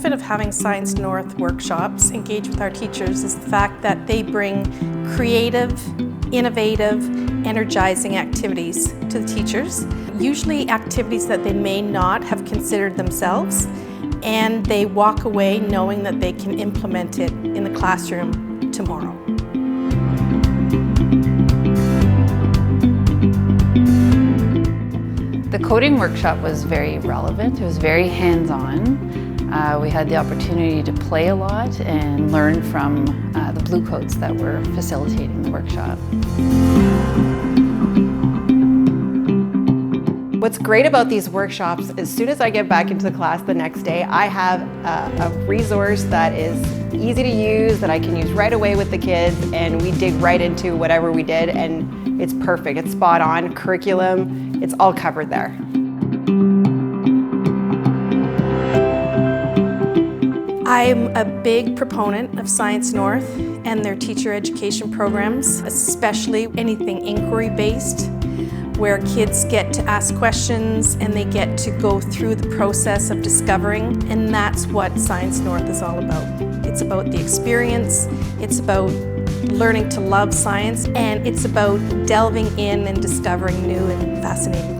benefit of having Science North workshops engage with our teachers is the fact that they bring creative, innovative, energizing activities to the teachers, usually activities that they may not have considered themselves, and they walk away knowing that they can implement it in the classroom tomorrow. The coding workshop was very relevant. It was very hands-on. We had the opportunity to play a lot and learn from the Blue Coats that were facilitating the workshop. What's great about these workshops, as soon as I get back into the class the next day, I have a resource that is easy to use, that I can use right away with the kids, and we dig right into whatever we did, and it's perfect. It's spot on, curriculum, it's all covered there. I'm a big proponent of Science North and their teacher education programs, especially anything inquiry-based, where kids get to ask questions and they get to go through the process of discovering, and that's what Science North is all about. It's about the experience, it's about learning to love science, and it's about delving in and discovering new and fascinating